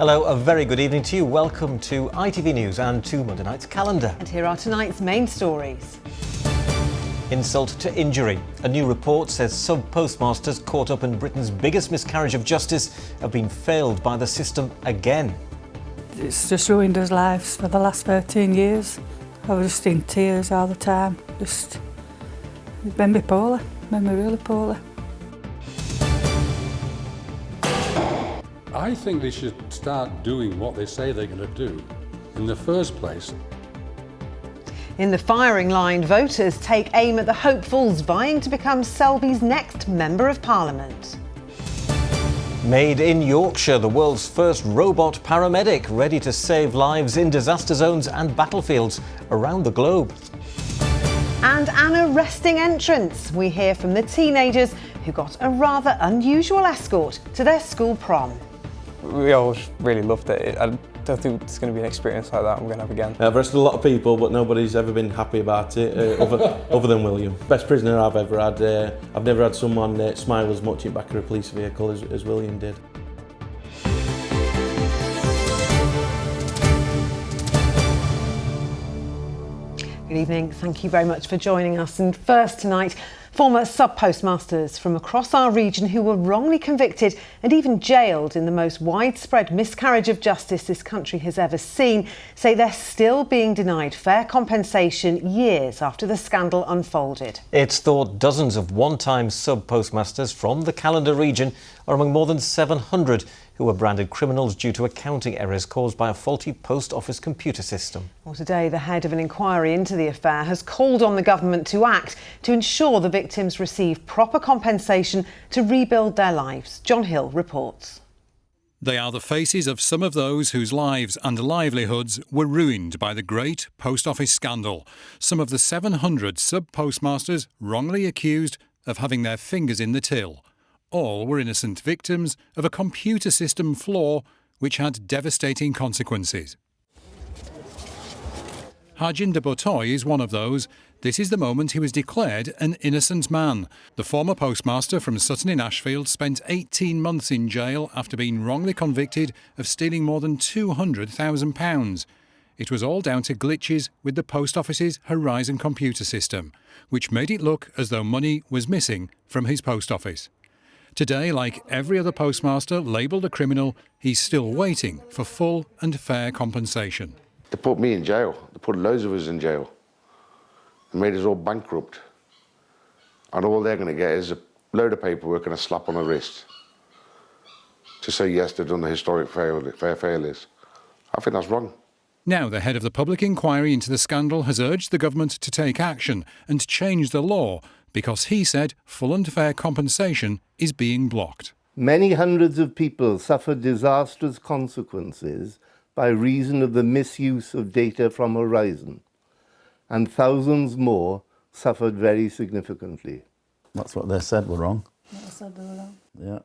Hello, a very good evening to you. Welcome to ITV News and to Monday night's calendar. And here are tonight's main stories. Insult to injury. A new report says sub-postmasters caught up in Britain's biggest miscarriage of justice have been failed by the system again. It's just ruined us lives for the last 13 years. I was just in tears all the time. It made me poorly, made me really poorly. I think they should start doing what they say they're going to do in the first place. In the firing line, voters take aim at the hopefuls vying to become Selby's next Member of Parliament. Made in Yorkshire, the world's first robot paramedic, ready to save lives in disaster zones and battlefields around the globe. And an arresting entrance. We hear from the teenagers who got a rather unusual escort to their school prom. We all really loved it. I don't think it's going to be an experience like that I'm going to have again. I've arrested a lot of people, but nobody's ever been happy about it, other than William. Best prisoner I've ever had. I've never had someone smile as much in the back of a police vehicle as William did. Good evening, thank you very much for joining us. And first tonight, former sub-postmasters from across our region who were wrongly convicted and even jailed in the most widespread miscarriage of justice this country has ever seen say they're still being denied fair compensation years after the scandal unfolded. It's thought dozens of one-time sub-postmasters from the Calendar region are among more than 700 who were branded criminals due to accounting errors caused by a faulty post office computer system. Well, today, the head of an inquiry into the affair has called on the government to act to ensure the victims receive proper compensation to rebuild their lives. John Hill reports. They are the faces of some of those whose lives and livelihoods were ruined by the great post office scandal. Some of the 700 sub-postmasters wrongly accused of having their fingers in the till. All were innocent victims of a computer system flaw which had devastating consequences. Harjinder Buttoy is one of those. This is the moment he was declared an innocent man. The former postmaster from Sutton in Ashfield spent 18 months in jail after being wrongly convicted of stealing more than £200,000. It was all down to glitches with the post office's Horizon computer system, which made it look as though money was missing from his post office. Today, like every other postmaster labelled a criminal, he's still waiting for full and fair compensation. They put me in jail. They put loads of us in jail. They made us all bankrupt. And all they're going to get is a load of paperwork and a slap on the wrist to say, yes, they've done the historic fair failures. I think that's wrong. Now, the head of the public inquiry into the scandal has urged the government to take action and change the law because he said full and fair compensation is being blocked. Many hundreds of people suffered disastrous consequences by reason of the misuse of data from Horizon, and thousands more suffered very significantly. That's what they said were wrong. Yeah.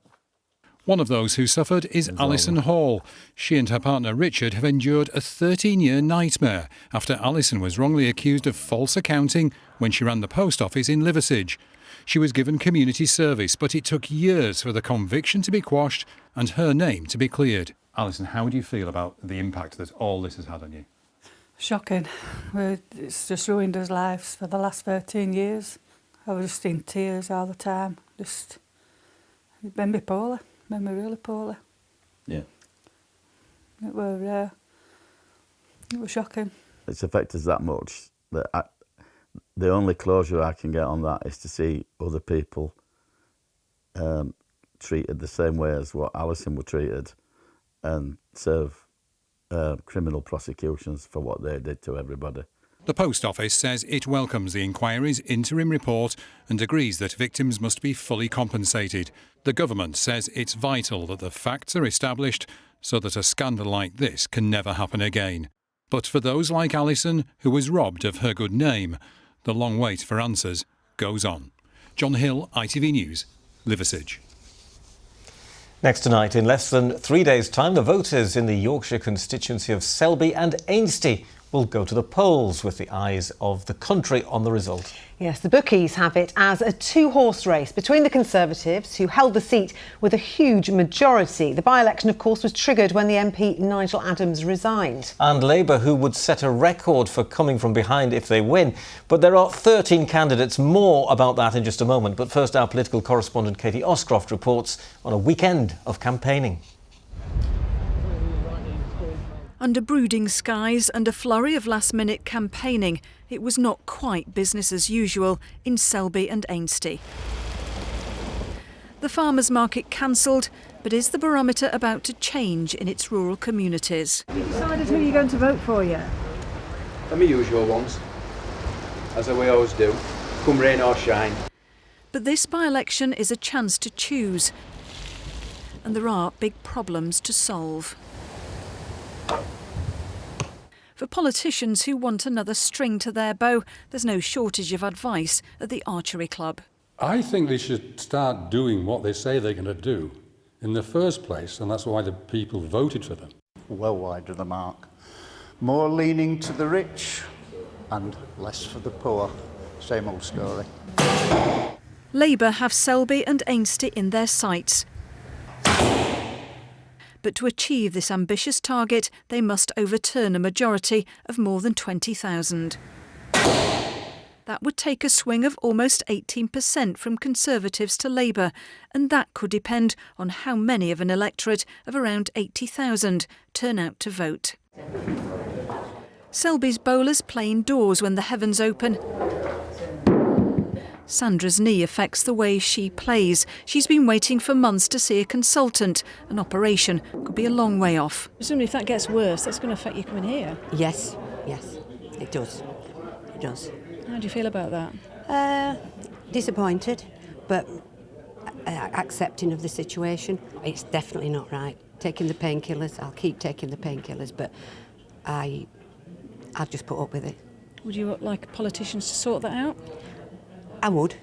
One of those who suffered is Alison Hall. She and her partner Richard have endured a 13-year nightmare after Alison was wrongly accused of false accounting when she ran the post office in Liversedge. She was given community service, but it took years for the conviction to be quashed and her name to be cleared. Alison, how do you feel about the impact that all this has had on you? Shocking. It's just ruined us lives for the last 13 years. I was just in tears all the time. It made me poorly. Made me really poorly. Yeah. It was shocking. It's affected us that much that the only closure I can get on that is to see other people treated the same way as what Alison were treated and serve criminal prosecutions for what they did to everybody. The Post Office says it welcomes the inquiry's interim report and agrees that victims must be fully compensated. The government says it's vital that the facts are established so that a scandal like this can never happen again. But for those like Alison, who was robbed of her good name, the long wait for answers goes on. John Hill, ITV News, Liversedge. Next tonight, in less than 3 days' time, the voters in the Yorkshire constituency of Selby and Ainsty will go to the polls with the eyes of the country on the result. Yes, the bookies have it as a two-horse race between the Conservatives, who held the seat with a huge majority. The by-election, of course, was triggered when the MP Nigel Adams resigned. And Labour, who would set a record for coming from behind if they win. But there are 13 candidates. More about that in just a moment. But first, our political correspondent Katie Oscroft reports on a weekend of campaigning. Under brooding skies and a flurry of last-minute campaigning, it was not quite business as usual in Selby and Ainsty. The farmers' market cancelled, but is the barometer about to change in its rural communities? Have you decided who you're going to vote for yet? They're my usual ones, as we always do, come rain or shine. But this by-election is a chance to choose, and there are big problems to solve. For politicians who want another string to their bow, there's no shortage of advice at the archery club. I think they should start doing what they say they're going to do in the first place, and that's why the people voted for them. Well wide of the mark. More leaning to the rich and less for the poor. Same old story. Labour have Selby and Ainsty in their sights. But to achieve this ambitious target, they must overturn a majority of more than 20,000. That would take a swing of almost 18% from Conservatives to Labour, and that could depend on how many of an electorate of around 80,000 turn out to vote. Selby's bowlers play indoors when the heavens open. Sandra's knee affects the way she plays. She's been waiting for months to see a consultant. An operation could be a long way off. Presumably if that gets worse, that's going to affect you coming here. Yes, it does. It does. How do you feel about that? Disappointed, but accepting of the situation. It's definitely not right. Taking the painkillers, I'll keep taking the painkillers, but I'll just put up with it. Would you like politicians to sort that out? I would.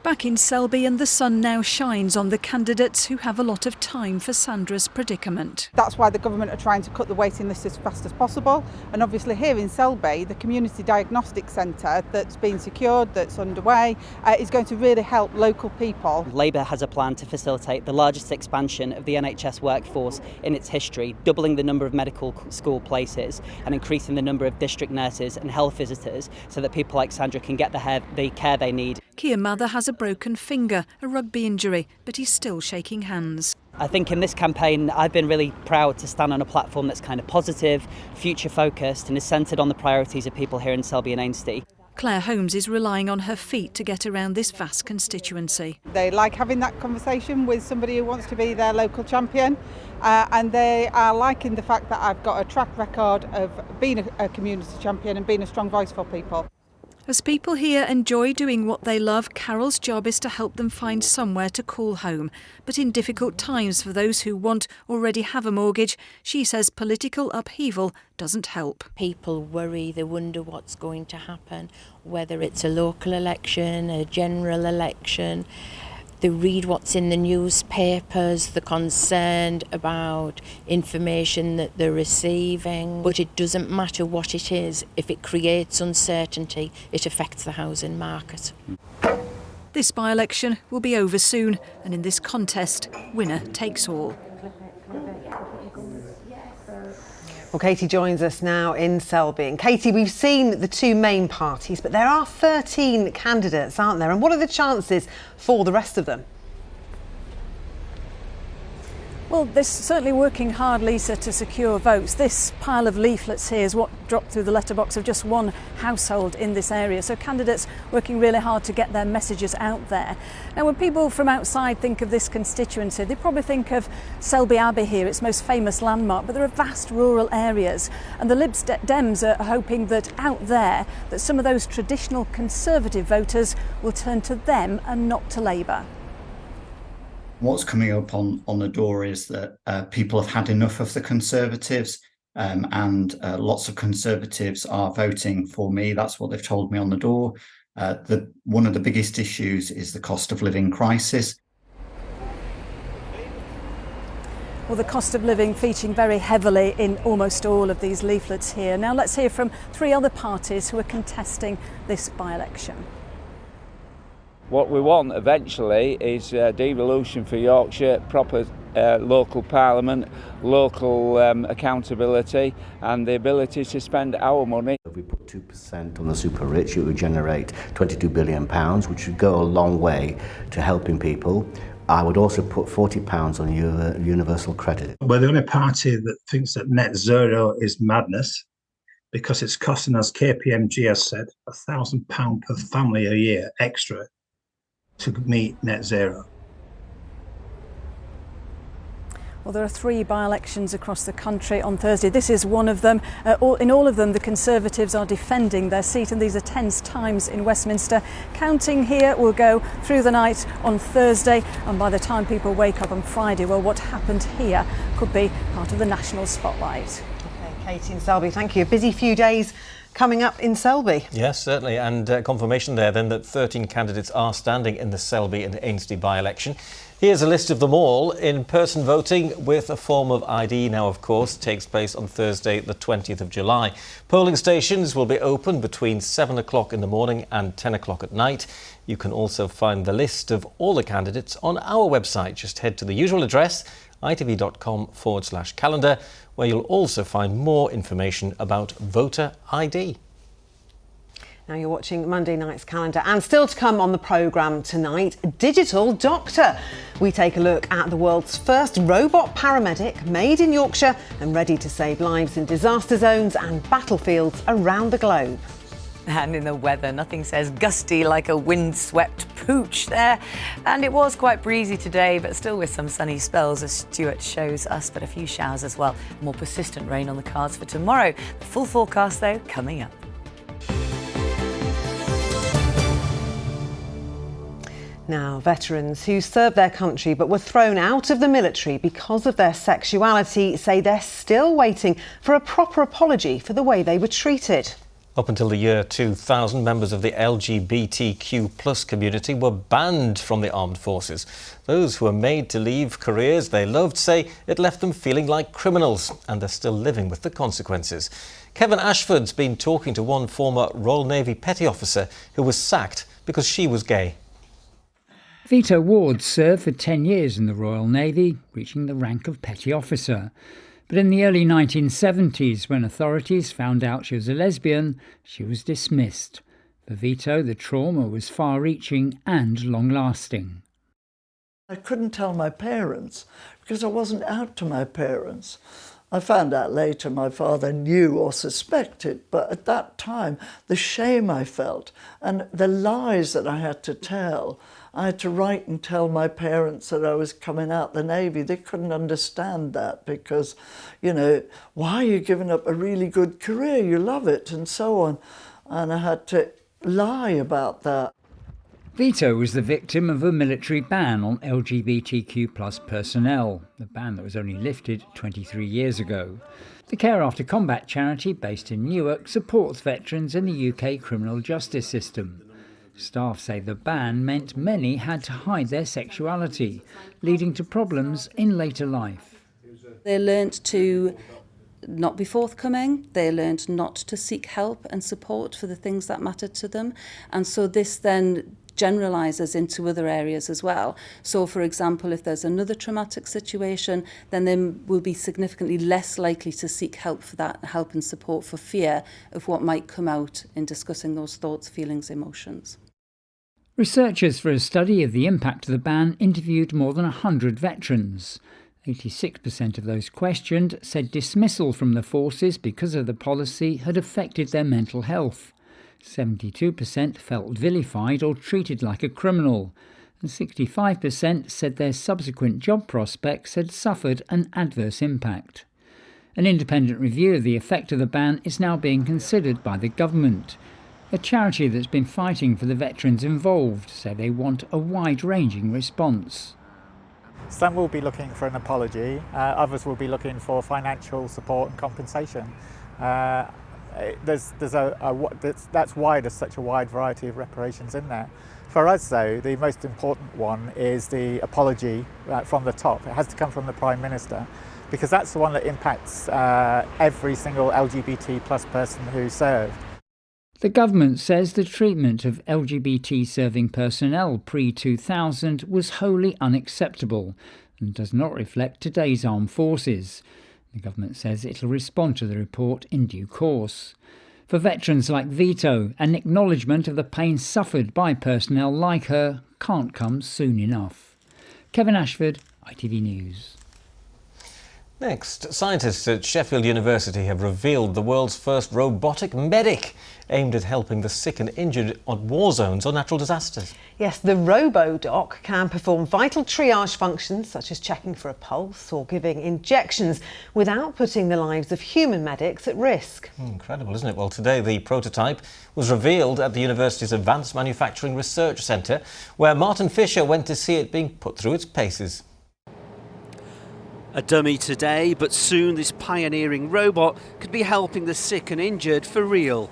Back in Selby, and the sun now shines on the candidates who have a lot of time for Sandra's predicament. That's why the government are trying to cut the waiting list as fast as possible. And obviously here in Selby, the community diagnostic centre that's been secured, that's underway, is going to really help local people. Labour has a plan to facilitate the largest expansion of the NHS workforce in its history, doubling the number of medical school places and increasing the number of district nurses and health visitors so that people like Sandra can get the care they need. Keir Mather has a broken finger, a rugby injury, but he's still shaking hands. I think in this campaign I've been really proud to stand on a platform that's kind of positive, future focused and is centred on the priorities of people here in Selby and Ainsty. Claire Holmes is relying on her feet to get around this vast constituency. They like having that conversation with somebody who wants to be their local champion, and they are liking the fact that I've got a track record of being a community champion and being a strong voice for people. As people here enjoy doing what they love, Carol's job is to help them find somewhere to call home. But in difficult times for those who already have a mortgage, she says political upheaval doesn't help. People worry, they wonder what's going to happen, whether it's a local election, a general election. They read what's in the newspapers, they're concerned about information that they're receiving. But it doesn't matter what it is, if it creates uncertainty, it affects the housing market. This by-election will be over soon, and in this contest, winner takes all. Well, Katie joins us now in Selby. And Katie, we've seen the two main parties, but there are 13 candidates, aren't there? And what are the chances for the rest of them? Well, they're certainly working hard, Lisa, to secure votes. This pile of leaflets here is what dropped through the letterbox of just one household in this area. So candidates working really hard to get their messages out there. Now, when people from outside think of this constituency, they probably think of Selby Abbey here, its most famous landmark, but there are vast rural areas. And the Lib Dems are hoping that out there, that some of those traditional Conservative voters will turn to them and not to Labour. What's coming up on the door is that people have had enough of the Conservatives, and lots of Conservatives are voting for me. That's what they've told me on the door. One of the biggest issues is the cost of living crisis. Well, the cost of living featuring very heavily in almost all of these leaflets here. Now let's hear from 3 other parties who are contesting this by-election. What we want eventually is devolution for Yorkshire, proper local parliament, local accountability and the ability to spend our money. If we put 2% on the super rich, it would generate £22 billion, which would go a long way to helping people. I would also put £40 on universal credit. We're the only party that thinks that net zero is madness because it's costing us, KPMG has said, £1,000 per family a year extra to meet net zero. Well, there are 3 by-elections across the country on Thursday. This is one of them. In all of them, the Conservatives are defending their seat, and these are tense times in Westminster. Counting here will go through the night on Thursday, and by the time people wake up on Friday, well, what happened here could be part of the national spotlight. Okay, Katie and Selby, thank you. A busy few days coming up in Selby. Yes, certainly, and confirmation there then that 13 candidates are standing in the Selby and Ainsty by-election. Here's a list of them all. In-person voting with a form of ID now, of course, takes place on Thursday the 20th of July. Polling stations will be open between 7 o'clock in the morning and 10 o'clock at night. You can also find the list of all the candidates on our website. Just head to the usual address, itv.com/calendar, where you'll also find more information about voter ID. Now you're watching Monday night's calendar, and still to come on the programme tonight, Digital Doctor. We take a look at the world's first robot paramedic made in Yorkshire and ready to save lives in disaster zones and battlefields around the globe. And in the weather, nothing says gusty like a windswept pooch there. And it was quite breezy today, but still with some sunny spells, as Stuart shows us, but a few showers as well. More persistent rain on the cards for tomorrow. The full forecast, though, coming up. Now, veterans who served their country but were thrown out of the military because of their sexuality say they're still waiting for a proper apology for the way they were treated. Up until the year 2000, members of the LGBTQ+ community were banned from the armed forces. Those who were made to leave careers they loved say it left them feeling like criminals, and they're still living with the consequences. Kevin Ashford's been talking to one former Royal Navy petty officer who was sacked because she was gay. Vito Ward served for 10 years in the Royal Navy, reaching the rank of petty officer. But in the early 1970s, when authorities found out she was a lesbian, she was dismissed. For Vito, the trauma was far-reaching and long-lasting. I couldn't tell my parents because I wasn't out to my parents. I found out later my father knew or suspected, but at that time, the shame I felt and the lies that I had to tell, I had to write and tell my parents that I was coming out the Navy. They couldn't understand that because, you know, why are you giving up a really good career? You love it and so on. And I had to lie about that. Vito was the victim of a military ban on LGBTQ+ personnel, a ban that was only lifted 23 years ago. The Care After Combat charity, based in Newark, supports veterans in the UK criminal justice system. Staff say the ban meant many had to hide their sexuality, leading to problems in later life. They learnt to not be forthcoming, they learnt not to seek help and support for the things that mattered to them, and so this then generalises into other areas as well. So, for example, if there's another traumatic situation, then they will be significantly less likely to seek help for that help and support for fear of what might come out in discussing those thoughts, feelings, emotions. Researchers for a study of the impact of the ban interviewed more than 100 veterans. 86% of those questioned said dismissal from the forces because of the policy had affected their mental health. 72% felt vilified or treated like a criminal, and 65% said their subsequent job prospects had suffered an adverse impact. An independent review of the effect of the ban is now being considered by the government. A charity that's been fighting for the veterans involved say they want a wide-ranging response. Some will be looking for an apology, others will be looking for financial support and compensation. That's why there's such a wide variety of reparations in there. For us, though, the most important one is the apology from the top. It has to come from the Prime Minister, because that's the one that impacts every single LGBT plus person who served. The government says the treatment of LGBT serving personnel pre-2000 was wholly unacceptable and does not reflect today's armed forces. The government says it'll respond to the report in due course. For veterans like Vito, an acknowledgement of the pain suffered by personnel like her can't come soon enough. Kevin Ashford, ITV News. Next, scientists at Sheffield University have revealed the world's first robotic medic aimed at helping the sick and injured on war zones or natural disasters. Yes, the RoboDoc can perform vital triage functions such as checking for a pulse or giving injections without putting the lives of human medics at risk. Incredible, isn't it? Well, today the prototype was revealed at the university's Advanced Manufacturing Research Centre, where Martin Fisher went to see it being put through its paces. A dummy today, but soon this pioneering robot could be helping the sick and injured for real.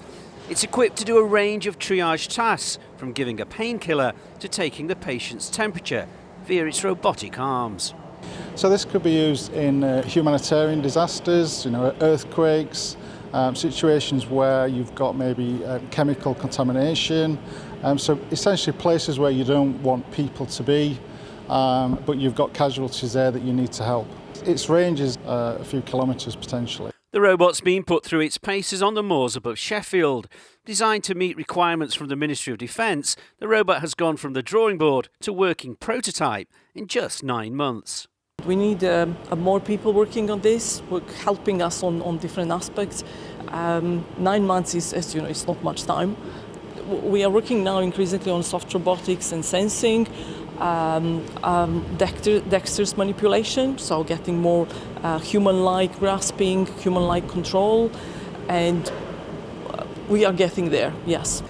It's equipped to do a range of triage tasks, from giving a painkiller to taking the patient's temperature via its robotic arms. So this could be used in humanitarian disasters, earthquakes, situations where you've got maybe chemical contamination. So essentially places where you don't want people to be, but you've got casualties there that you need to help. Its range is a few kilometres potentially. The robot's been put through its paces on the moors above Sheffield. Designed to meet requirements from the Ministry of Defence, the robot has gone from the drawing board to working prototype in just 9 months. We need more people working on this, helping us on different aspects. 9 months is, as you know, it's not much time. We are working now increasingly on soft robotics and sensing, dexterous manipulation, so getting more human-like grasping, human-like control, and we are getting there, yes.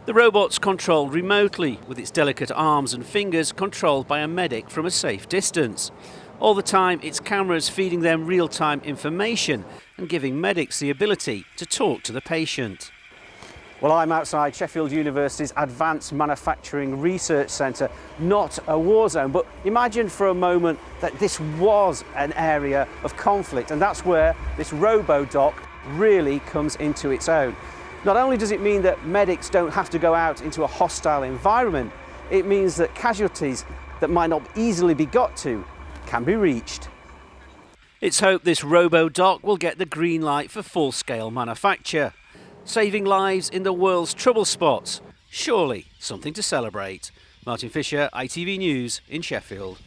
The robot's controlled remotely, with its delicate arms and fingers controlled by a medic from a safe distance. All the time, its cameras feeding them real-time information and giving medics the ability to talk to the patient. Well, I'm outside Sheffield University's Advanced Manufacturing Research Centre, not a war zone, but imagine for a moment that this was an area of conflict, and that's where this RoboDoc really comes into its own. Not only does it mean that medics don't have to go out into a hostile environment, it means that casualties that might not easily be got to can be reached. It's hoped this RoboDoc will get the green light for full-scale manufacture. Saving lives in the world's trouble spots. Surely something to celebrate. Martin Fisher, ITV News in Sheffield.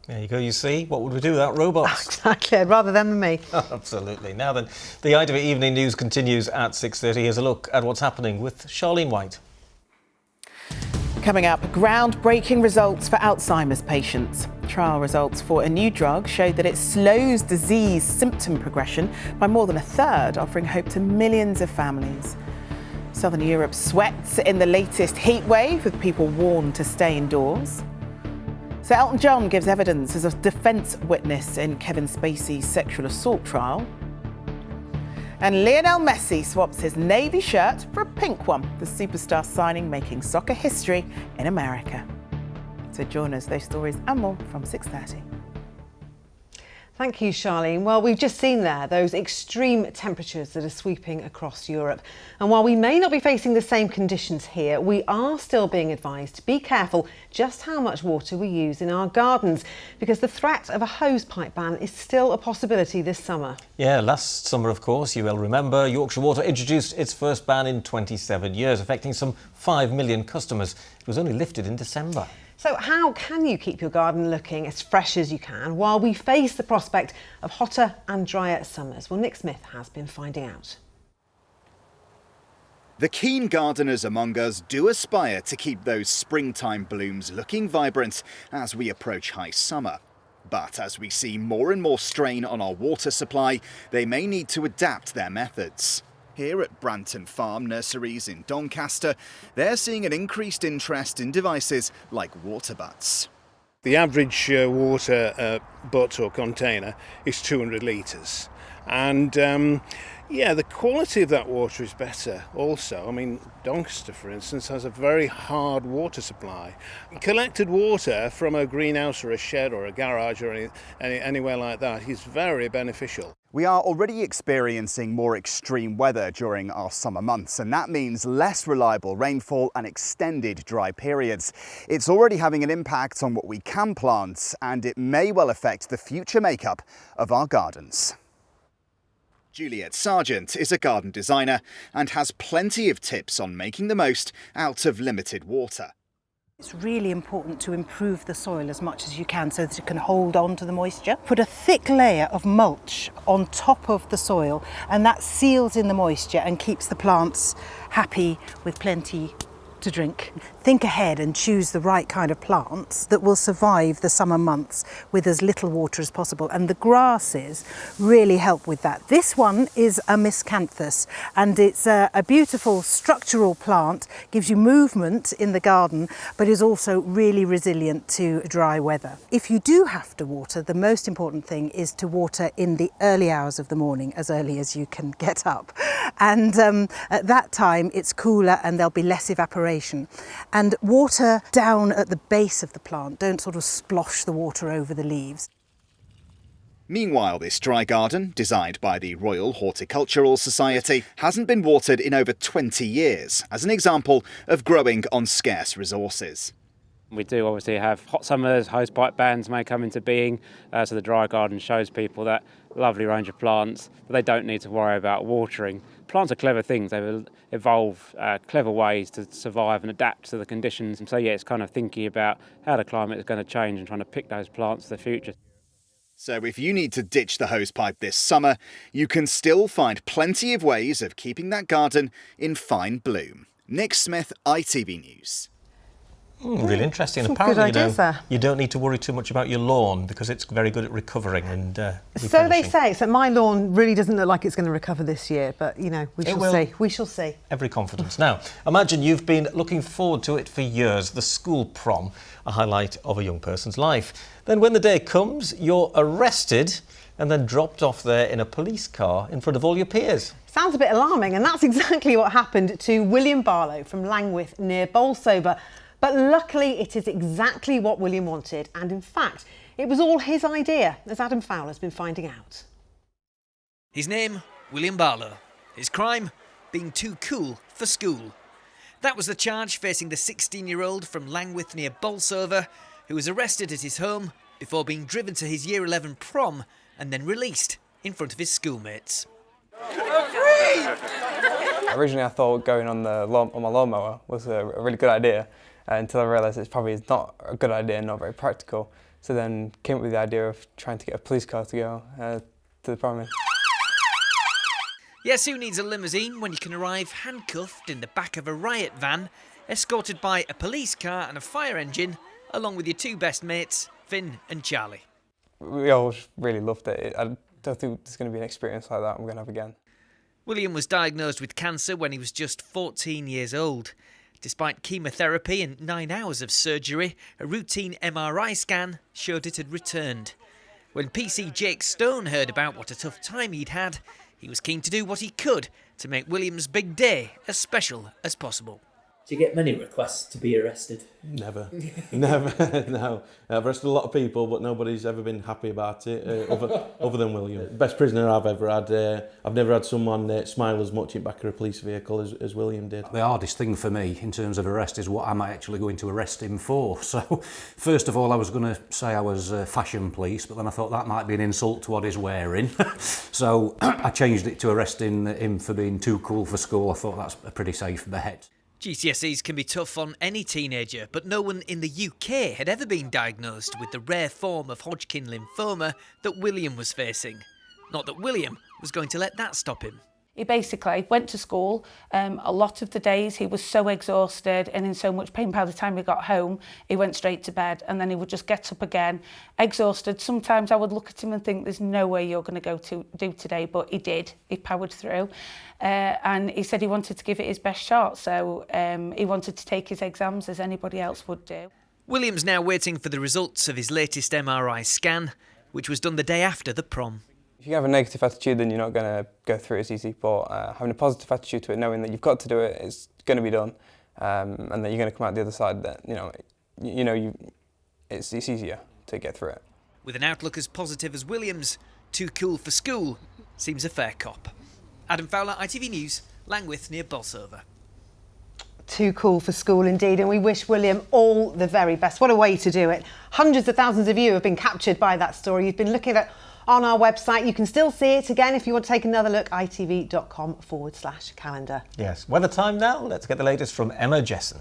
There you go, you see. What would we do without robots? Exactly, I'd rather them than me. Absolutely. Now then, the ITV Evening News continues at 6:30. Here's a look at what's happening with Charlene White. Coming up, groundbreaking results for Alzheimer's patients. Trial results for a new drug showed that it slows disease symptom progression by more than a third, offering hope to millions of families. Southern Europe sweats in the latest heat wave, with people warned to stay indoors. So Elton John gives evidence as a defence witness in Kevin Spacey's sexual assault trial. And Lionel Messi swaps his navy shirt for a pink one, the superstar signing making soccer history in America. So join us, those stories and more from 6:30. Thank you, Charlene. Well, we've just seen there those extreme temperatures that are sweeping across Europe. And while we may not be facing the same conditions here, we are still being advised to be careful just how much water we use in our gardens, because the threat of a hosepipe ban is still a possibility this summer. Yeah, last summer, of course, you will remember, Yorkshire Water introduced its first ban in 27 years, affecting some 5 million customers. It was only lifted in December. So how can you keep your garden looking as fresh as you can while we face the prospect of hotter and drier summers? Well, Nick Smith has been finding out. The keen gardeners among us do aspire to keep those springtime blooms looking vibrant as we approach high summer. But as we see more and more strain on our water supply, they may need to adapt their methods. Here at Branton Farm Nurseries in Doncaster, they're seeing an increased interest in devices like water butts. The average water butt or container is 200 litres, And yeah, the quality of that water is better also. I mean, Doncaster, for instance, has a very hard water supply. Collected water from a greenhouse or a shed or a garage or anywhere like that is very beneficial. We are already experiencing more extreme weather during our summer months, and that means less reliable rainfall and extended dry periods. It's already having an impact on what we can plant, and it may well affect the future makeup of our gardens. Juliet Sargent is a garden designer and has plenty of tips on making the most out of limited water. It's really important to improve the soil as much as you can so that it can hold on to the moisture. Put a thick layer of mulch on top of the soil, and that seals in the moisture and keeps the plants happy with plenty to drink. Think ahead and choose the right kind of plants that will survive the summer months with as little water as possible, and the grasses really help with that. This one is a miscanthus, and it's a beautiful structural plant, gives you movement in the garden, but is also really resilient to dry weather. If you do have to water, the most important thing is to water in the early hours of the morning, as early as you can get up, and at that time it's cooler and there'll be less evaporation. And water down at the base of the plant, don't sort of splosh the water over the leaves. Meanwhile, this dry garden, designed by the Royal Horticultural Society, hasn't been watered in over 20 years, as an example of growing on scarce resources. We do obviously have hot summers, hosepipe bans may come into being, so the dry garden shows people that lovely range of plants that they don't need to worry about watering. Plants are clever things, they evolve clever ways to survive and adapt to the conditions. And so yeah, it's kind of thinking about how the climate is going to change and trying to pick those plants for the future. So if you need to ditch the hosepipe this summer, you can still find plenty of ways of keeping that garden in fine bloom. Nick Smith, ITV News. Really interesting. And Some apparently, good ideas there. you don't need to worry too much about your lawn because it's very good at recovering and So they say. So my lawn really doesn't look like it's going to recover this year, but you know, we shall see. We shall see. Every confidence. Now, imagine you've been looking forward to it for years, the school prom, a highlight of a young person's life. Then when the day comes, you're arrested and then dropped off there in a police car in front of all your peers. Sounds a bit alarming, and that's exactly what happened to William Barlow from Langwith near Bolsover. But luckily, it is exactly what William wanted, and in fact, it was all his idea, as Adam Fowler's been finding out. His name, William Barlow. His crime, being too cool for school. That was the charge facing the 16-year-old from Langwith near Bolsover, who was arrested at his home before being driven to his Year 11 prom and then released in front of his schoolmates. Originally, I thought going on my lawnmower was a really good idea, until I realised it's probably not a good idea and not very practical. So then came up with the idea of trying to get a police car to go to the prom in. Yes, who needs a limousine when you can arrive handcuffed in the back of a riot van, escorted by a police car and a fire engine, along with your two best mates, Finn and Charlie. We all really loved it. I don't think there's going to be an experience like that I'm going to have again. William was diagnosed with cancer when he was just 14 years old. Despite chemotherapy and 9 hours of surgery, a routine MRI scan showed it had returned. When PC Jake Stone heard about what a tough time he'd had, he was keen to do what he could to make William's big day as special as possible. Do you get many requests to be arrested? Never. Never, no. I've arrested a lot of people, but nobody's ever been happy about it, other than William. Best prisoner I've ever had. I've never had someone smile as much in back of a police vehicle as William did. The hardest thing for me in terms of arrest is what am I actually going to arrest him for? So, first of all, I was going to say I was fashion police, but then I thought that might be an insult to what he's wearing. So, I changed it to arresting him for being too cool for school. I thought that's a pretty safe bet. GCSEs can be tough on any teenager, but no one in the UK had ever been diagnosed with the rare form of Hodgkin lymphoma that William was facing. Not that William was going to let that stop him. He basically went to school. A lot of the days he was so exhausted and in so much pain by the time he got home, he went straight to bed and then he would just get up again, exhausted. Sometimes I would look at him and think, there's no way you're going to do today, but he did. He powered through. And he said he wanted to give it his best shot, so he wanted to take his exams as anybody else would do. William's now waiting for the results of his latest MRI scan, which was done the day after the prom. If you have a negative attitude, then you're not going to go through it as easy, but having a positive attitude to it, knowing that you've got to do it, it's going to be done, and that you're going to come out the other side, that it's easier to get through it. With an outlook as positive as William's, too cool for school seems a fair cop. Adam Fowler, ITV News, Langwith near Bolsover. Too cool for school indeed, and we wish William all the very best. What a way to do it. Hundreds of thousands of you have been captured by that story. You've been looking at it on our website. You can still see it again if you want to take another look, itv.com/calendar. Yes, weather time now. Let's get the latest from Emma Jessen.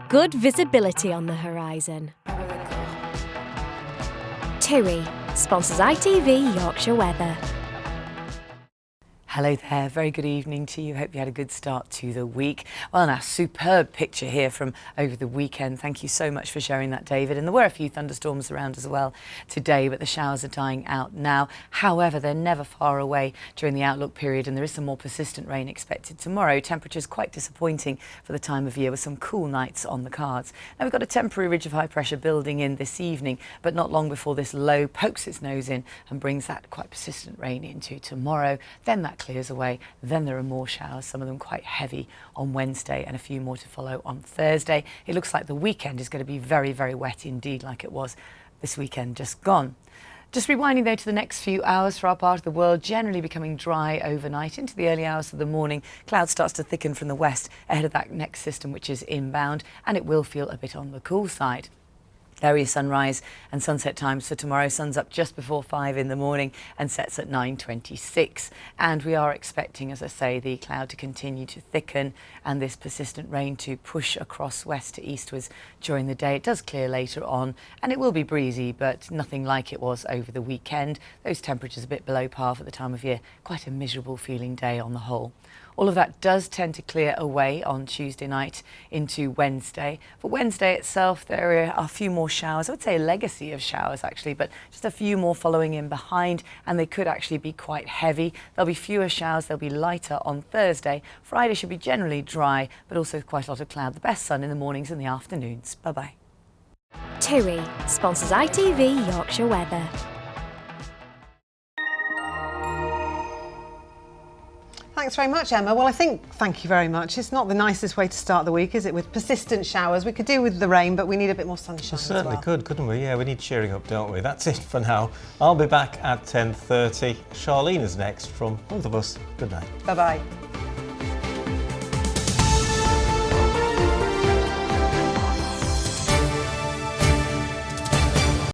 Good visibility on the horizon. TUI sponsors ITV Yorkshire Weather. Hello there, very good evening to you. Hope you had a good start to the week. Well, now, superb picture here from over the weekend. Thank you so much for sharing that, David. And there were a few thunderstorms around as well today, but the showers are dying out now. However, they're never far away during the outlook period, and there is some more persistent rain expected tomorrow. Temperatures quite disappointing for the time of year, with some cool nights on the cards. Now, we've got a temporary ridge of high pressure building in this evening, but not long before this low pokes its nose in and brings that quite persistent rain into tomorrow. Then that clears away. Then there are more showers, some of them quite heavy on Wednesday, and a few more to follow on Thursday. It looks like the weekend is going to be very, very wet indeed, like it was this weekend just gone. Just rewinding though to the next few hours for our part of the world, generally becoming dry overnight into the early hours of the morning. Cloud starts to thicken from the west ahead of that next system, which is inbound, and it will feel a bit on the cool side. There are your sunrise and sunset times for tomorrow. Sun's up just before 5 in the morning and sets at 9:26. And we are expecting, as I say, the cloud to continue to thicken and this persistent rain to push across west to eastwards during the day. It does clear later on, and it will be breezy, but nothing like it was over the weekend. Those temperatures a bit below par for the time of year. Quite a miserable feeling day on the whole. All of that does tend to clear away on Tuesday night into Wednesday. For Wednesday itself, there are a few more showers. I would say a legacy of showers, actually, but just a few more following in behind, and they could actually be quite heavy. There'll be fewer showers. They'll be lighter on Thursday. Friday should be generally dry, but also quite a lot of cloud. The best sun in the mornings and the afternoons. Bye-bye. TUI sponsors ITV Yorkshire Weather. Thanks very much, Emma. Well, thank you very much. It's not the nicest way to start the week, is it, with persistent showers? We could do with the rain, but we need a bit more sunshine. We certainly as well. could, couldn't we? Yeah, we need cheering up, don't we? That's it for now. I'll be back at 10:30. Charlene is next from both of us. Good night. Bye-bye.